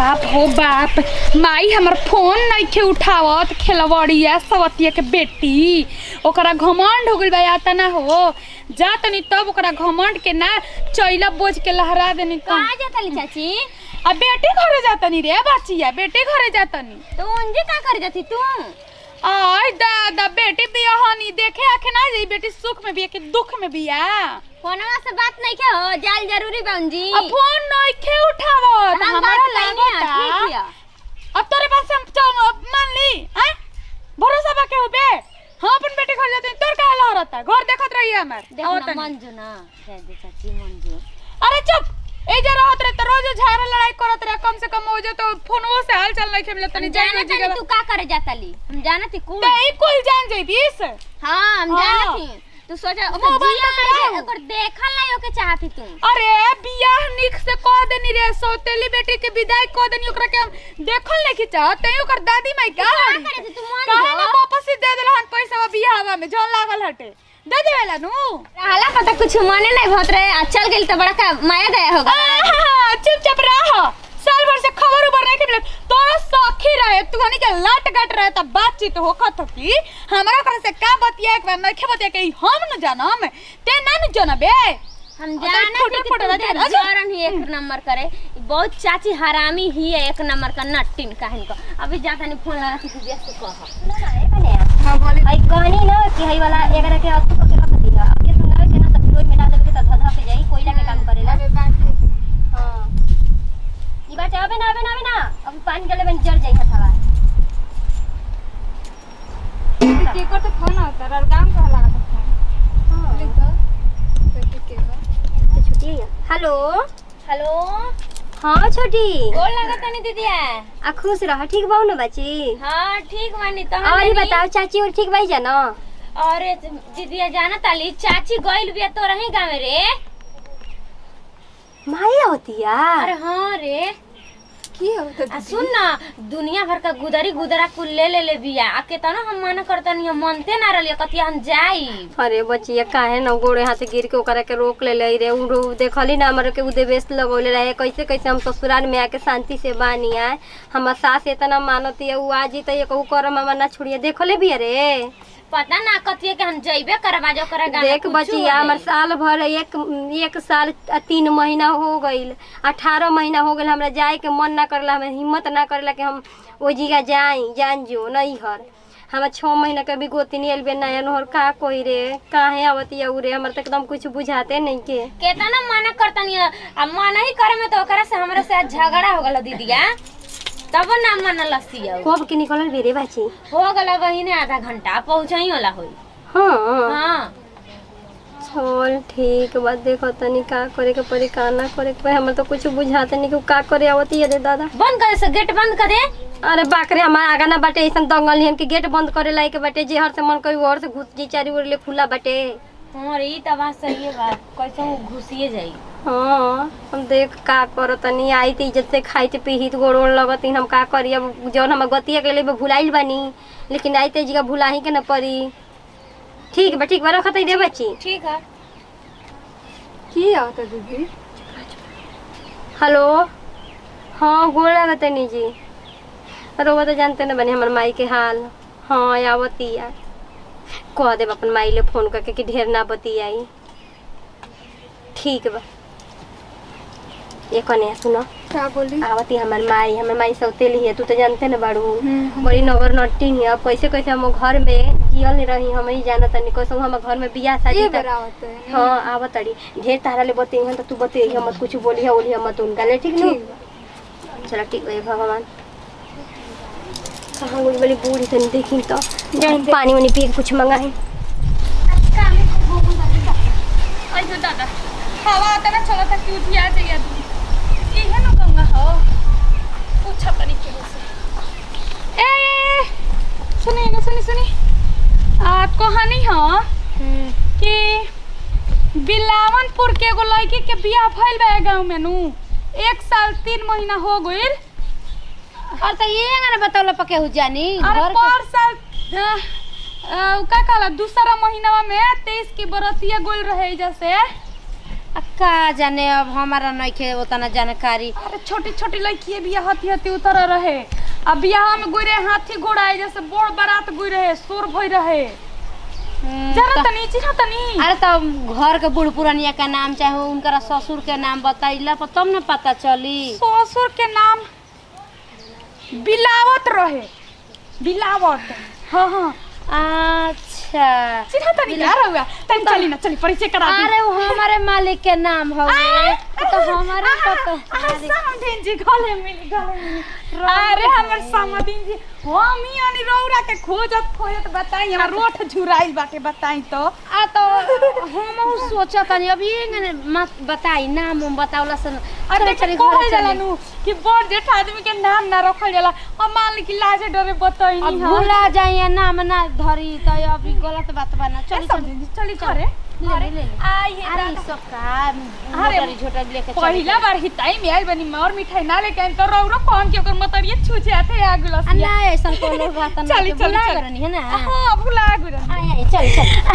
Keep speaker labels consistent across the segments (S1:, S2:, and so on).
S1: बाप हो बाप, माई हमर फोन नइखे उठावत। खेलवड़िया सवतिया के बेटी ओकरा घमंड हो गइल बा आता ना हो जा तनी तब ओकरा घमंड के ना चैला बोझ के लहरा देनी।
S2: कहाँ जातली चाची?
S1: अब बेटे घरे जातनी रे बचिया, बेटे घरे जातनी।
S2: तो उनजे का कर जाती तू?
S1: आय दादा बेटी बियाहनी देखे आखे ना जाई, बेटी सुख में बिया कि दुख में बिया।
S2: फोनवा से बात नहीं के हो जाल जरूरी बंजी।
S1: अब फोन नइखे उठावत हमरा लागता। अब तोरे पास हम मान ली हैं भरोसा बा के होबे। हां अपन बेटी घर जाते तोर का हाल रहता घर देखत रही हमर।
S2: देखो ना मंजू ना दे दे चाची मंजू।
S1: अरे चुप ए जे रहत रे त रोज झाड़ा लड़ाई करत रे, कम से कम हो जे तो फोनवो से हाल चाल नहीं खेमले तनी जाने जी
S2: तू का करे जातली? हम जानत ही कुल
S1: ते ई कुल जान जइबीस।
S2: हां हम जानत ही। तू सोचा ओकर देखल नहीं ओके चाहती तू।
S1: अरे बियाह निक से कह देनी रे सौतेली बेटी के विदाई कह देनी ओकरा के हम देखल नहीं चाहत तई ओकर दादी माई का
S2: करे तू मन
S1: काहे ना वापस दे देलहन पैसा बियाहवा में जौन लागल हटे दे देवेला नु।
S2: हाला पता कुछ मने नहीं भत रे चल गेल त बड़ा का माया गया होगा।
S1: चुपचाप रह, साल भर से खबर उबर नहीं खेले तोरा सखी रहे तू हनी के लट गट रहे त बातचीत होखत की हमरा कर से का बतिया एक बार नहीं बतिया के हम न जानम ते ना न जानबे।
S2: हम जानत जरन ही एक नंबर करे बहुत चाची हरामी ही है एक नंबर का नट्टिन काहन को। अभी जाता नहीं फोन लगा के व्यस्त कह ना है बने। हां बोले आई कहनी ना कि हई वाला एकरा के अतु के रख दिया अब के सुनावे के ना त रोज मिला देबे के त धधा पे जाई कोयला के काम करेला। हां ई बात आवे ना अब पानी गले बन जड़ जाई हथवा
S1: के कर तो फोन आता और काम कह लगा था। हां लिख दो बेटी के
S2: तो छुट्टी है। हेलो हेलो हाँ छोटी गोल लगा तनी दीदिया आ खुश रह ठीक बाऊ ना बच्ची? हाँ ठीक बानी तो और ही बताओ चाची और ठीक बाई जाना? अरे दीदिया जाना ताली चाची गइल बिया तो रही गांव रे माया होती यार। अरे हाँ रे
S1: की होता
S2: सुन ना दुनिया भर का गुदरा कुल ले बिया आके त ना हम माना करता नहीं मनते ना रहलिए कतिया हम जाई। अरे बच्चिया काहे न गोड़े हाथ गिर के ओकरा के रोक ले रे उ देखली ना हमर के उदे बेस लगोले रहे कैसे कैसे हम ससुराल में आके शांति से बानी आए हमर सास इतना मानती है उ आजी त ये कहू कर मामा ना छोड़िए देखले भी रे पता ना कतिया के हम जइबे करबा जो करे गाना देख बचिया हमर साल भर एक साल 3 महीना हो गइल 18 महीना हो गइल हमरा जाए के मन ना करला हम हिम्मत ना करला कि हम ओ जगह जाई जान जो नहीं हर हम 6 महीना के भी गोतिनी एलबे नया नहर का कोई रे काहे आवतिया उ रे हमर त एकदम कुछ बुझाते नहीं के केतना माना करतनी अब माना ही करे में तो ओकरा से हमरा से झगड़ा हो गल दीदिया तब ना मन लसिया कब के निकलल बेरे बाची हो गला वही ने आधा घंटा पहुंचाई वाला होई। हां हां चल ठीक बात देखो तनी का करे के पड़ी का ना करे के हमर तो कुछ बुझाते नहीं का करे आवती है रे दादा बंद करे से गेट बंद करे। अरे बाकरे हमार आगा ना बाटे ऐसन दंगल हिन के गेट बंद करे लायक बाटे जे हर से मन कोई और से घुस जी चारी ओर ले खुला बाटे। हां रे ई त बात सही है बात कैसे घुसिए जाई। हाँ हम देख का करो तनी आई थी इज्जत से खाई पीहित गोड़ लगती हम का करी अब जौन हम गतिया के लिए भुलाइल बानी लेकिन आई ते जगह भुला ही के न पड़ी। ठीक बा रखत दे बच्ची ठीक है
S1: की आता दीदी।
S2: हेलो हाँ गोड़ लगत नी जी अरे वो तो जानते न बने हमर माई के हाल। हाँ आवती यार कह देब अपन माई ले फोन करके कि ढेर ना बतियाई ठीक बा। ये कने सुनो
S1: क्या बोली
S2: आवती हमर माई सौतेली है तू तो जानते न बाड़ू बड़ी नगर नट्टी है अब कैसे कैसे हम घर में जियल नहीं रही हम ही जानत नहीं कैसे हम घर में बियाह शादी
S1: करावत है।
S2: हां आवत अड़ी ढेर तारा ले बते हैं तो तू बते हम मत कुछ बोली है ओली मत उनका ले ठीक न चलो ठीक है भगवान कहां गोली वाली बूढ़ी तनी देखी तो पानी वानी पी कुछ मंगाई।
S1: ऐसे दादा हवा आता ना चला था क्यों जिया जाइए ये है ना कहूँगा हो पूछा पनी के हो से ए सुनी कहानी हो कि बिलावनपुर के एगो लड़की के बियाह भइल बा गांव में नु 1 साल 3 महीना हो गइल
S2: और तो ये ना बतावला पके हो जानी
S1: अरे पर साल का कहला दूसरा महीना में 23 की बरतिया गोल रहे जैसे
S2: का जाने अब हमारा नहीं खे उतना जानकारी।
S1: अरे छोटी छोटी लड़की भी हथी हथी उतर रहे। अब बियाह में गुरे हाथी घोड़ा जैसे बड़ बारात गुई रहे, शोर भई रहे। जरा तनी चिन्ह तनी।
S2: अरे तब घर के बूढ़ पुरानिया का नाम चाहे उनका ससुर के नाम बताइला पर तब न पता चली।
S1: ससुर के नाम बिलावत रहे, बिलावत। हाँ हाँ
S2: अच्छा
S1: चिन्ह तनी क्या रहुआ? तनी चली ना, चली परिचय करा दी।
S2: अरे वो हमारे मालिक के नाम हवे तो हमारे पता।
S1: समधिन जी गले मिली, गले मिली। अरे हमर समधिन जी हम ही अनि रौरा के खोजत बताई हमरा रोठ झुराइल बाटे, बताई तो।
S2: आ तो हम सोचत तनी अभी मत बताई नाम बतावला से।
S1: अरे चली कहल जाला नु कि बड़ जेठ आदमी के नाम ना रखल जाला। अब मान ली कि लाजे डरे बताई नहीं।
S2: अब भूला जाइए नाम ना धरी तो अभी गलत बात बना। चली
S1: समधिन जी चली करे
S2: ले
S1: आइए।
S2: अरे सब का मोटरी छोटा लेके
S1: पहिला बार हिताई में आइल बनी मोर मिठाई ना लेके आइल तो रौरो कौन के ओकर मतरिए छूचे आथे आगुलस।
S2: ना ऐसा कोनो बात ना।
S1: चली
S2: भुला गरनी है ना।
S1: हां भुला गरनी।
S2: आए चल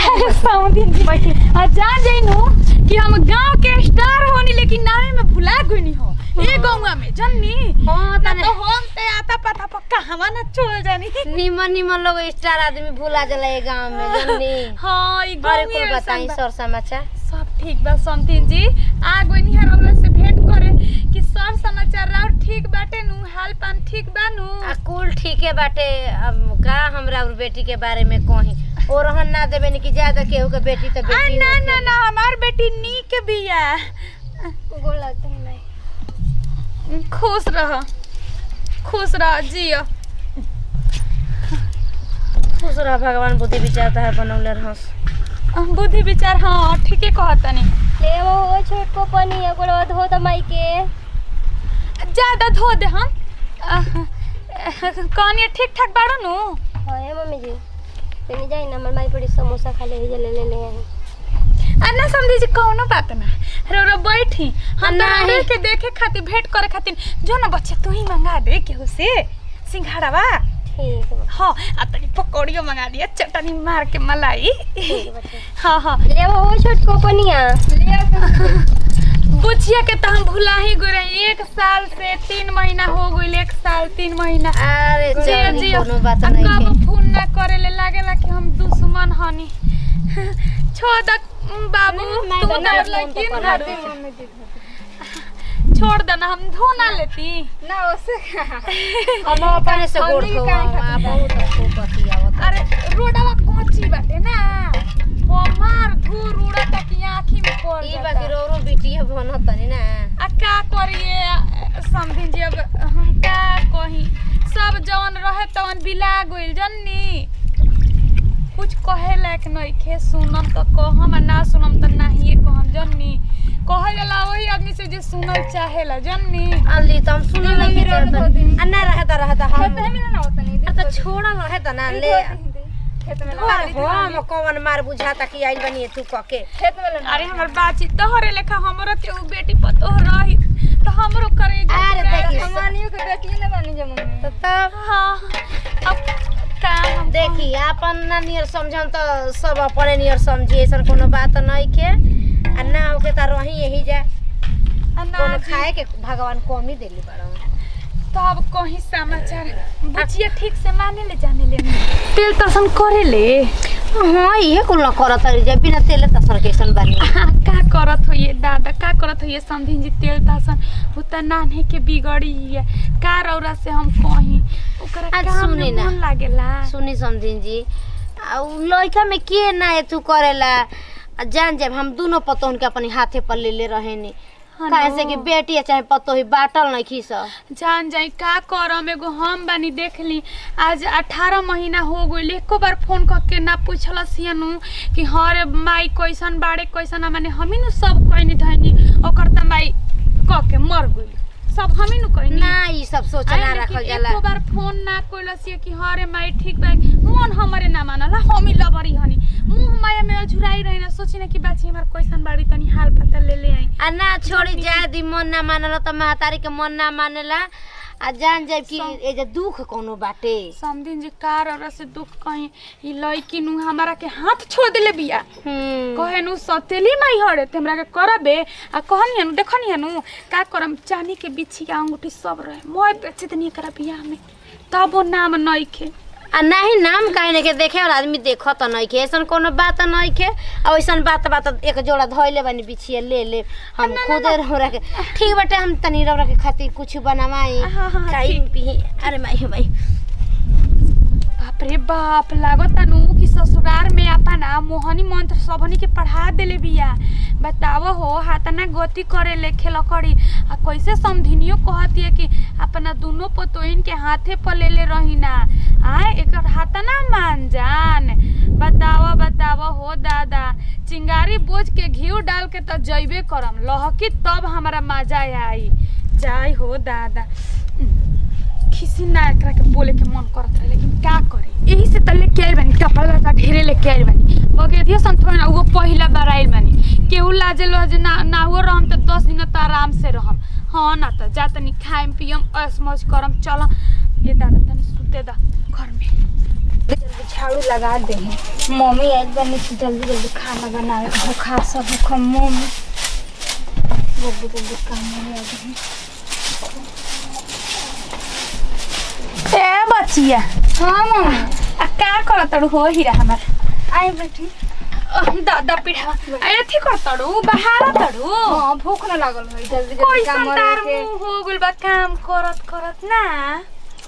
S1: अरे समधिन जी बैठी आ जा जइनु कि हम गांव के स्टार होनी लेकिन नामे में भुला गइनी हो। ए गौवा में जन्नी। हां त तो हम ते आता पता पक्का हवा ना चल जानी।
S2: निमन लोग स्टार आदमी भुला जाला ए गांव में जन्नी।
S1: हां ई गांव
S2: में बताई सर समाचार
S1: सब ठीक बा समधिन जी। आ गइनी है रौला से भेंट करे कि सर समाचार राव ठीक बाटे नु, हाल पान ठीक बा नु।
S2: आ कुल ठीके बाटे। अब का हमरा और बेटी के बारे में कही और रहन ना देबे नि कि ज्यादा केहू के बेटी त बेटी।
S1: ना ना ना हमार बेटी नीक बिया।
S2: गोल लगता है नहीं।
S1: खुश रह जियो।
S2: खुश रह भगवान बुद्धि विचार है बनौले रहस।
S1: बुद्धि विचार हाँ ठीके कहतनी।
S2: ले वो छोट को पानी एगो धो त माई के
S1: ज्यादा धो दे हम। कहानी ठीक ठाक बाड़ो नु।
S2: हां मम्मी जी तनी जाई ना, हमर माई पड़ी समोसा खा ले ले आई।
S1: अन्ना समझी जी कोनो बात ना। रो बैठी हम तो के देखे खातिर भेंट करे खातिर जो ना बच्चे तू ही मंगा दे केहू से सिंघाड़ावा।
S2: ठीक है।
S1: हां आ तनी पकौड़ियो मंगा दिया, चटनी मार के मलाई। हां हां
S2: ले वो छोट को पनिया ले।
S1: बुचिया के तो हम भुला ही गए। 1 साल से 3 महीना हो गइल। 1 साल 3 महीना।
S2: अरे चल कोनो बात नहीं
S1: है। कब फोन ना करे ले लागेला कि हम दुश्मन हनी। छोड़ द बाबू तू ना लेकिन छोड़ दे ना, हम धो ना लेती
S2: ना ओसे। हम अपने से गोड़ धो आ बहुत खूब बतियावत।
S1: अरे रोडवा कोची बाटे ना, हमार धूर उड़ता कि आंखी में पड़
S2: ई बाकी रो बिटिया बनत तनी ना।
S1: आ का करिए समधिन जी, अब हम का कही। सब जवन रहे तवन बिला गइल जन्नी। कुछ कहे लायक नहीं खे। सुनम तो कहम ना सुनम तो नहीं कहम जन्नी। कहे जाला वही आदमी से जे सुनल चाहेला जन्नी।
S2: अल्ली त हम सुनल नहीं चाहत। अन्ना रहता हम खेत में ना होत नहीं तो छोड़ा रहता ना ले खेत में लगा। हम कौन मार बुझाता कि आइल बनी तू कके खेत में।
S1: अरे हमर बाची तोहरे लेखा हमरो के उ बेटी पतो रही तो हमरो करे।
S2: अरे देखी
S1: हमनियो के बेटी ने बनी जे मम्मी
S2: तो तब।
S1: हां अब का हम
S2: देखी अपन ना नियर समझन तो सब अपने नियर समझी। ऐसा कोनो बात नहीं के अन्ना होके त रही यही जा कोनो खाए के भगवान कमी देली बड़ा।
S1: तो अब कहीं समाचार बुचिया ठीक से माने ले जाने ले तेल तसन करे ले।
S2: हां ये कुल न करत रे जे बिना तेल तसन कैसन बनी।
S1: का करत हो ये दादा, का करत हो ये समधिन जी। तेल तसन उतना नाने के बिगड़ी है का रौरा से हम कहीं ओकरा काम में मन लागेला।
S2: सुनी समधिन जी आ लइका में के ना तू करेला जान जब हम दोनों पतोहन के अपने हाथे पर ले ले रहेनी। काहे से कि बेटी चाहे पतोही बाटल नहीं खीस
S1: जान जाई का करम। एगो हम बानी देख ली आज 18 महीना हो गइल। एको बार फोन करके ना पूछलस नु कि हरे माई कैसन बाड़े कैसन। माने हमी नु सब कहनी धनी ओकर त माई क के मर गइल। सब हमी नु कहनी
S2: ना ई सब सोचना रखल जाला।
S1: एको बार फोन ना कइलस कि हरे माई ठीक बा। मन हमरे ना मानला हमी लबरी हनी। मुंह माया में झुराई रही ना सोची ना कि बाची हमार कैसन बाड़ी तनी हाल पता ले ले आई।
S2: आ ना छोड़ी जाए दी मन ना मानला त महतारी के मन ना मानेला। आ जान जाए कि ए जे दुख कोनो बाटे।
S1: समदिन जी कार और से दुख कहीं ई लड़की नु हमारा के हाथ छोड़ देले बिया। कहे नु सतेली माई हड़े ते हमरा के करबे आ कहनी नु देखनी नु का करम चांदी के बिछिया अंगूठी सब रहे मोय बेच देनी करा बिया में तब वो नाम नइखे
S2: आ नहीं नाम काहे ने के देखे वाला आदमी देखो त नहीं के ऐसन कोनो बात नहीं के आ ऐसन बात एक जोड़ा धइले बानी बिछिए ले ले हम खुदे रह के ठीक बाटे हम तनी रह के खातिर कुछ बनावाई खाई पी। अरे माई हो भाई
S1: बाप रे बाप लागत नु कि ससुराल में अपना मोहनी मंत्र सबनी के पढ़ा देले बिया। बतावो हो हाथना गति करे लेखे लकड़ी आ कैसे समधिनियो कहती है कि अपना दोनों पतोइन के हाथे पर ले ले रहीना आए एकर हाथना मान जान। बतावो हो दादा चिंगारी बोझ के घी डाल के तो जइबे करम लहकी तब हमारा मजा आई जाय हो दादा। खिसी ना एकरा के बोले के मन करत रहे लेकिन का करे यही से त लेके आइल बानी कपड़ा का ढेरे लेके आइल बानी बगेदिया संतोना वो पहिला बार आइल बानी केहू लाजे लजे ना हो रहम त 10 दिन त आराम से रहम। हां ना त जा तनी खाइम पियम ऐस मौज करम चल ये दादा तनी सुते दा घर में जल्दी झाड़ू लगा दे मम्मी आइल बानी जल्दी खाना बनावे भूखा सब भूखा मम्मी जल्दी काम में आ गई। ए बचिया हां मम्मी आ का करतड़ू हो हीरा हमार आई बैठी दादा पिढ़ा ए थी करतड़ू बाहर तड़ू हां भूख न लागल होई जल्दी काम के हो गेल बा काम करत ना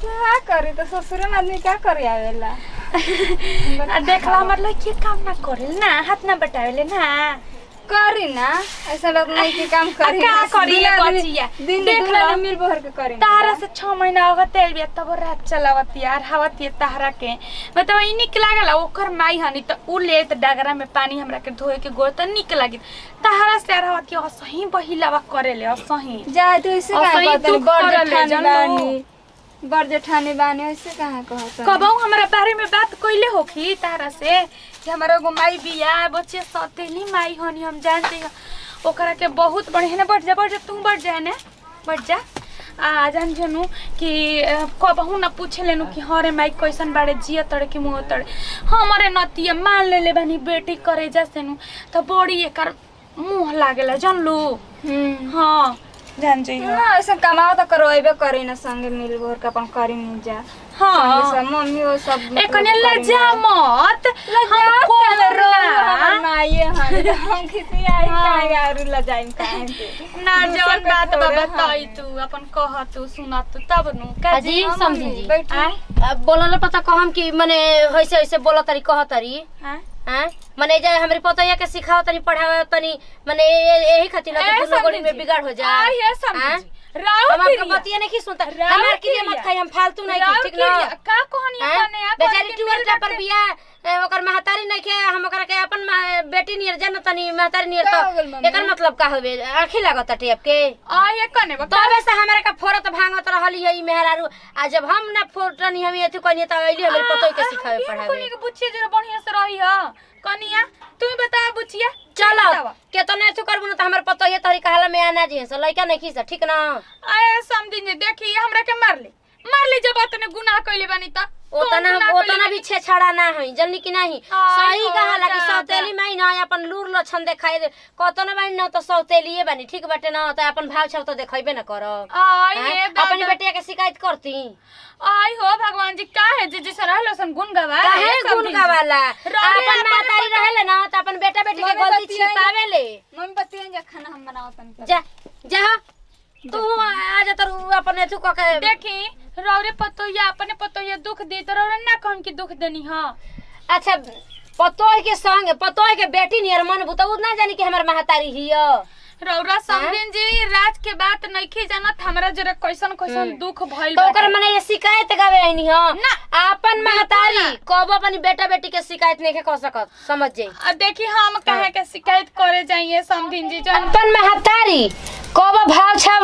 S1: क्या करे तो ससुर में आदमी क्या करे आवेला आ देखला हमर लड़की काम ना करे ना हाथ ना बटावेले ना करी ना ऐसा लोग नहीं के काम करी का करी बचिया दिन देख ले मिल भर के करे तारा से 6 महीना हो तेल बिया तब रात चलावत यार हवत ये तारा के मतलब ई निक लागला ओकर माई हनी त उ ले त डगरा में पानी हमरा के धोए के गोर त निक लागी तारा से हवत के असही बहिलावा करेले असही जा तू इसे का कहत बड़ जेठानी बानी ऐसे कहां कहत कबौ हमरा बारे में बात कइले होखी तारा से कि हमरा गो माई बिया बच्चे सतेली माई हनी हम जानते हैं ओकरा के बहुत बढ़िया ने बढ़ जा तुम बढ़ जाए ने बढ़ जा आ जान जनू कि कबहू ना पूछे लेनु कि हरे माई कैसन बाड़े जिया तड़े कि मुंह तड़े हमरे नतिया मान ले बानी बेटी करे जैसेनु त बड़ी एकर मुंह लागेला जानलू। हां जान जई ना ऐसा कमाओ त करइबे करी ना संगे मिल भर के अपन करी नहीं जा। हां सब मम्मी वो सब एकने लजा मत हम कोरना ना ये हम किसी आई का यार लजाइन काहे ना जवन बात बताई तू अपन कह तू सुना तू तब नु
S2: काजी समझी जी अब बोलले पता कहम कि माने होइसे होइसे बोल तरी कह तरी हां माने जे हमरी पतैया के सिखाओ तनी पढ़ावे तनी माने यही खातिर ना कि दोनों गोड़ी में बिगाड़ हो जाए। आ ये समझ राव हम आपका बतिया नहीं सुनता हमार के लिए मत खाई हम फालतू नहीं ठीक ना का कहनी बने आप बेचारी टूर पर बिया ओकर महतारी नहीं के हम ओकरा के अपन बेटी नियर जन तनी महतारी नियर तो एकर मतलब का होबे आखी लागत टेप के
S1: आ ये कने
S2: तबे से हमरा का फोरत भांगत रहली है ई मेहरारू आ जब हम ना फोरटनी हम एथु कनी त आइली हमरे पतोय के सिखावे पढ़ावे कोनी के बुच्ची जरा बढ़िया से रही ह कनिया तू ही बता बुचिया चलो केतना एथु करबु न त हमर पतोय तरी कहला में आना जी से लइका नहीं खीस ठीक ना।
S1: आए समझी ने देखी हमरा के मार ले जब तने गुनाह कइले बानी त
S2: ओतना भी छेछड़ा ना है जल्दी की नहीं सही कहाला कि सौतेली माई ना अपन लूर लछन देखाई कतना बानी न त सौतेलीए बानी ठीक बाटे न त अपन भाव छौ त देखैबे न करब अपन बेटिया के शिकायत करती
S1: आई हो भगवान जी काहे जे जे रहलो सन गुण गवा
S2: काहे गुण गवाला अपन मातारी रहले न त अपन बेटा बेटी के गलती छिपावेले
S1: मम्मी बतियन जा खाना हम बनावतन
S2: जा जा तू आ जा तर अपन एथु क के
S1: देखी रौरे पतोया अपने पतोया दुख दे त रौरे ना कहन की दुख देनी हां।
S2: अच्छा पतोय के संग पतोय के बेटी नियर मन बुतउ ना जानी कि हमर महतारी हियो
S1: रौरा समदिन जी राज के बात नइखे जानत हमरा जरे कैसन दुख भइल
S2: तो ओकर माने ये शिकायत गावे आइनी ह अपन महतारी कब अपन बेटा बेटी के शिकायत नहीं के कर सकत समझ जाई।
S1: अब देखी हम काहे के शिकायत करे जाइए समदिन जी जन
S2: अपन महतारी कब भाव छाव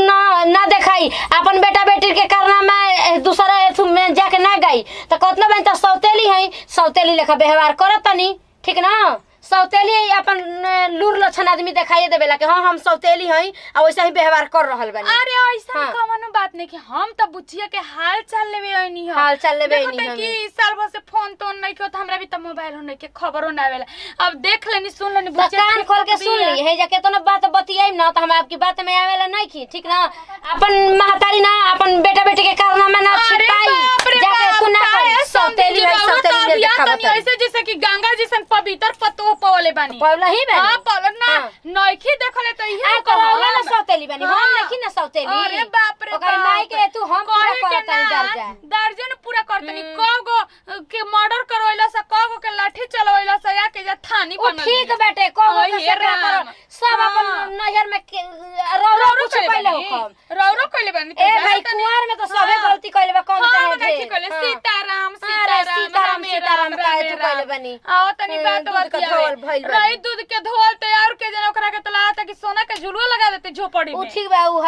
S2: ना देखाई अपन बेटा बेटी के करना में दूसरा एथु में जाके ना गई त कतना बन त सौतेली है सौतेली लेखा व्यवहार करत तनी ठीक ना सौतेली अपन लूर लक्षण आदमी दिखाई देवेला कि हाँ हम सौतेली हई और वैसा ही व्यवहार कर रहल बानी।
S1: अरे ऐसा कौनो बात नहीं कि हम तो बुचिया के हाल चाल लेवे आइनी हो।
S2: हाल चाल लेवे आइनी
S1: हो कि साल भर से फोन तो नहीं के तो हमरा भी त मोबाइल हो नहीं के खबरो ना आवेला। अब देख लेनी सुन लेनी बुचिया
S2: कान खोल के सुन ली है जाके तो ना बात बतियाई ना तो हम आपकी बात में आवेला नहीं की ठीक ना। अपन महतारी ना अपन बेटा बेटी के कारनामा ना छिपाई जाके सुना कर सौतेली है सौतेली दिखावत
S1: ऐसे जैसे कि गंगा जैसन पवित्र पतो पवले बानी
S2: पवला ही बानी।
S1: हां पवल ना नइखी देखले त इहे
S2: कहला ना सौतेली बानी हम नहीं ना सौतेली।
S1: अरे बाप रे
S2: ओकर माई के तू हम पूरा करतनी
S1: दर्जन पूरा करतनी कगो के मर्डर करवैला से कगो के लाठी चलवैला से या के जा थानी बनल
S2: ठीक बेटे कगो के कर सब अपन नजर में रो कुछ पहले होखम
S1: रो कइले बानी।
S2: ए भाई कुंवार में तो सबे गलती कइले बा कौन चाहे
S1: नहीं कइले सीताराम
S2: सीताराम काहे तू कइले बानी।
S1: आओ तनी बात रही दूध के धोल तैयार के जना ओकरा के तला त कि सोना के झुलुआ लगा देते झोपड़ी में।
S2: उ ठीक बा उ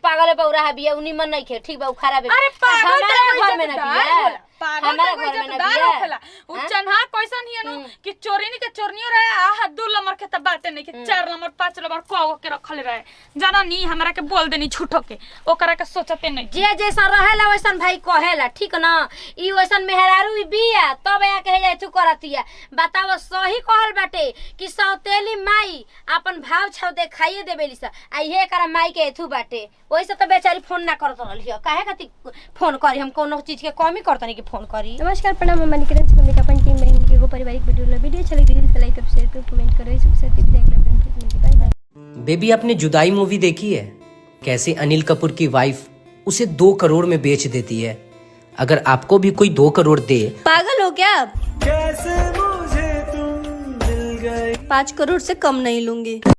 S2: पागल पौरा बिया उ निमन नहीं खे ठीक बा उ खराब है।
S1: अरे पागल
S2: हमारे घर में ना बिया
S1: हमारे घर में ना बिया उ चन्हा कैसन हियनु कि चोरीनी के चोरनियो रहे आ 2 नंबर के त बाते नहीं कि 4 नंबर 5 नंबर को के रखले रहे जाना नी हमरा के बोल देनी झूठो के ओकरा के सोचते नहीं
S2: जे जैसा रहेला वैसन भाई कहेला ठीक ना। ई वैसन मेहरारू बिया तब या कहे जाय तू करतिया बताओ सही कहल बाटे कि सौतेली माई अपन भाव छाव देखाइए देबेली सा आ इहे एकरा माई के एथु बाटे वैसे तो बेचारी फोन ना करत रहलियो काहे खाती फोन करी हम कोनो चीज के कमी करतनी कि फोन करी।
S3: नमस्कार प्रणाम हम निकरण से कमी का अपन टीम बहन के पारिवारिक वीडियो अच्छा लगे दिल से लाइक और शेयर कर कमेंट करो इस साथ भी देख लेते बाय बाय।
S4: बेबी आपने जुदाई मूवी देखी है कैसे अनिल कपूर की वाइफ उसे 2 करोड़ में बेच देती है। अगर आपको भी कोई 2 करोड़ दे
S3: पागल हो क्या आप?
S5: कैसे मुझे तुम मिल गए
S3: 5 करोड़ से कम नहीं लूंगी।